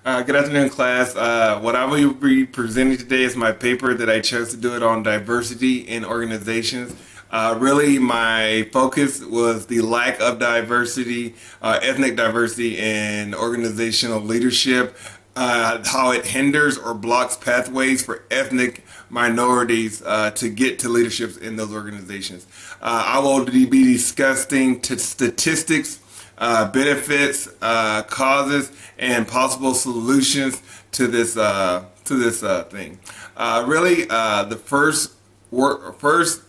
Good afternoon, class. What I will be presenting today is my paper that I chose to do it on diversity in organizations. Really, my focus was the lack of diversity, ethnic diversity in organizational leadership, how it hinders or blocks pathways for ethnic minorities to get to leaderships in those organizations. I will be discussing statistics, benefits, causes, and possible solutions to this thing. Really, the workforce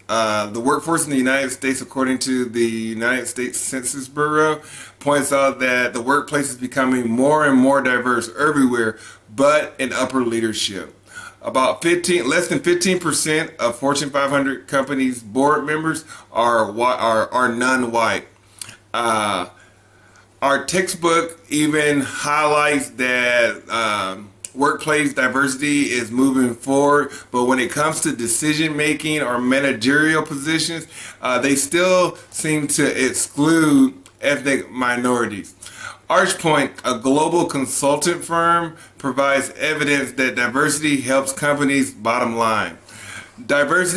in the United States, according to the United States Census Bureau, points out that the workplace is becoming more and more diverse everywhere, but in upper leadership. Less than 15% of Fortune 500 companies' board members are non-white. Uh, our textbook even highlights that workplace diversity is moving forward, but when it comes to decision making or managerial positions, they still seem to exclude ethnic minorities. Archpoint, a global consultant firm, provides evidence that diversity helps companies' bottom line. Diverse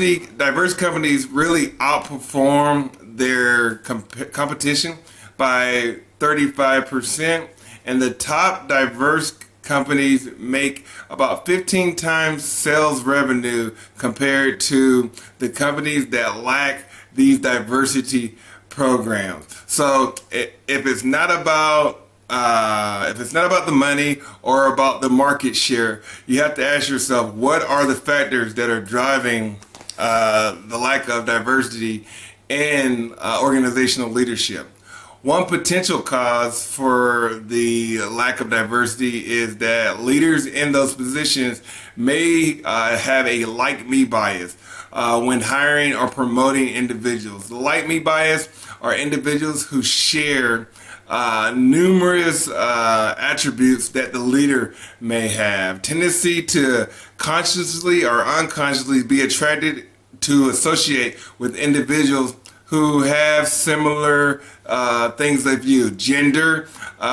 companies really outperform their competition by 35%, and the top diverse companies make about 15 times sales revenue compared to the companies that lack these diversity programs. So if it's not about the money or about the market share, you have to ask yourself, what are the factors that are driving the lack of diversity in organizational leadership? One potential cause for the lack of diversity is that leaders in those positions may have a like me bias when hiring or promoting individuals. The like me bias are individuals who share numerous attributes that the leader may have. Tendency to consciously or unconsciously be attracted to associate with individuals who have similar things they view. Gender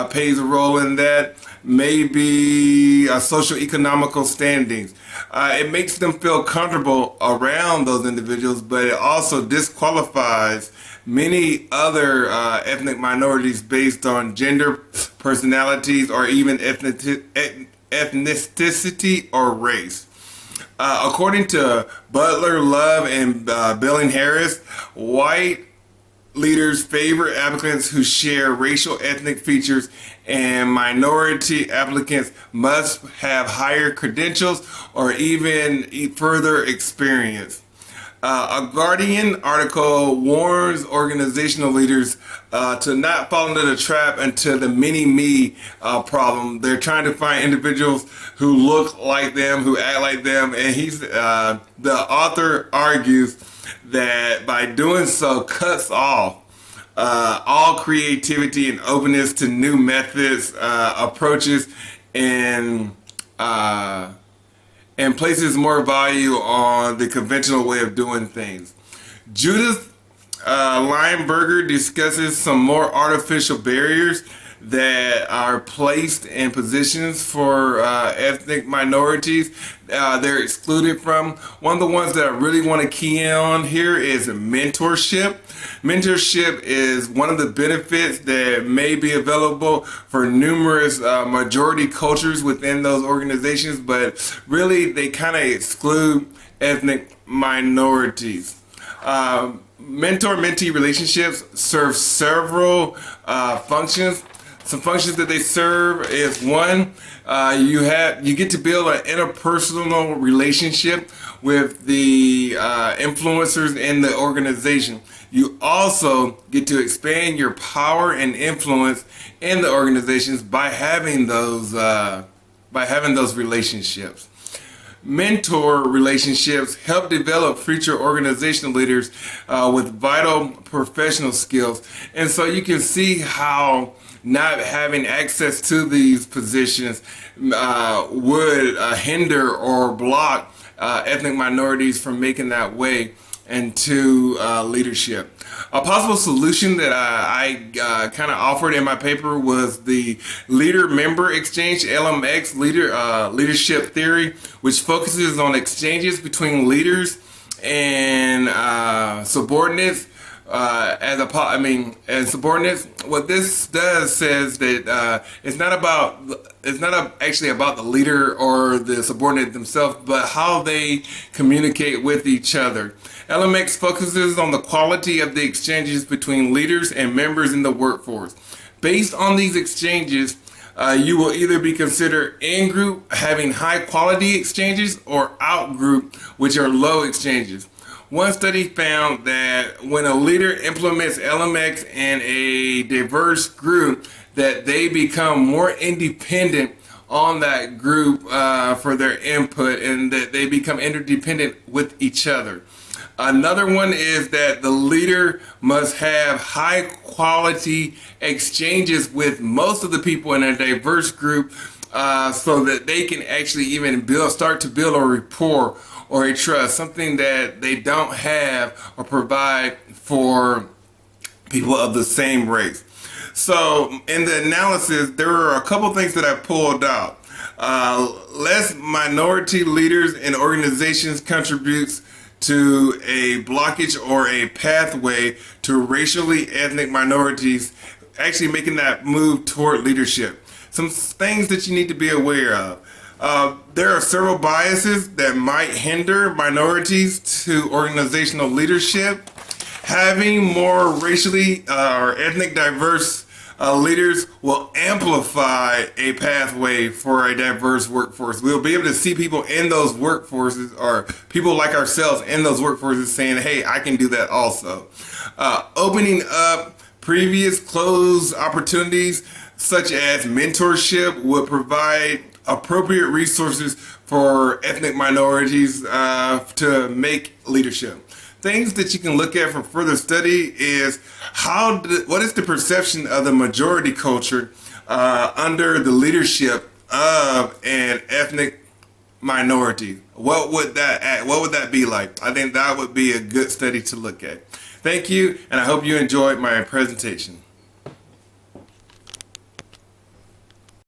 plays a role in that. Maybe social economical standings. It makes them feel comfortable around those individuals, but it also disqualifies many other ethnic minorities based on gender, personalities, or even ethnicity or race. According to Butler, Love, and Billing Harris, white leaders favor applicants who share racial ethnic features, and minority applicants must have higher credentials or even further experience. A Guardian article warns organizational leaders to not fall into the trap into the mini-me problem. They're trying to find individuals who look like them, who act like them, and the author argues that by doing so cuts off all creativity and openness to new methods, approaches, and places more value on the conventional way of doing things. Judith Lineberger discusses some more artificial barriers that are placed in positions for ethnic minorities they're excluded from. One of the ones that I really want to key in on here is mentorship. Mentorship is one of the benefits that may be available for numerous majority cultures within those organizations, but really they kind of exclude ethnic minorities. Mentor-mentee relationships serve several functions. Some functions that they serve is one, you get to build an interpersonal relationship with the influencers in the organization. You also get to expand your power and influence in the organizations by having those relationships. Mentor relationships help develop future organizational leaders with vital professional skills. And so you can see how not having access to these positions would hinder or block ethnic minorities from making that way into leadership. A possible solution that I kind of offered in my paper was the leader-member exchange, LMX, leadership theory, which focuses on exchanges between leaders and subordinates. As subordinates, what this does says that it's not actually about the leader or the subordinate themselves, but how they communicate with each other. LMX focuses on the quality of the exchanges between leaders and members in the workforce. Based on these exchanges, you will either be considered in-group, having high-quality exchanges, or out-group, which are low exchanges. One study found that when a leader implements LMX in a diverse group, that they become more independent on that group for their input, and that they become interdependent with each other. Another one is that the leader must have high quality exchanges with most of the people in a diverse group so that they can actually even start to build a rapport or a trust, something that they don't have or provide for people of the same race. So in the analysis, there were a couple things that I pulled out. Less minority leaders in organizations contributes to a blockage or a pathway to racially ethnic minorities actually making that move toward leadership. Some things that you need to be aware of. There are several biases that might hinder minorities to organizational leadership. Having more racially or ethnic diverse leaders will amplify a pathway for a diverse workforce. We'll be able to see people in those workforces, or people like ourselves in those workforces, saying, hey, I can do that also. Opening up previous closed opportunities such as mentorship would provide appropriate resources for ethnic minorities to make leadership. Things that you can look at for further study is what is the perception of the majority culture under the leadership of an ethnic minority? What would that be like? I think that would be a good study to look at. Thank you, and I hope you enjoyed my presentation.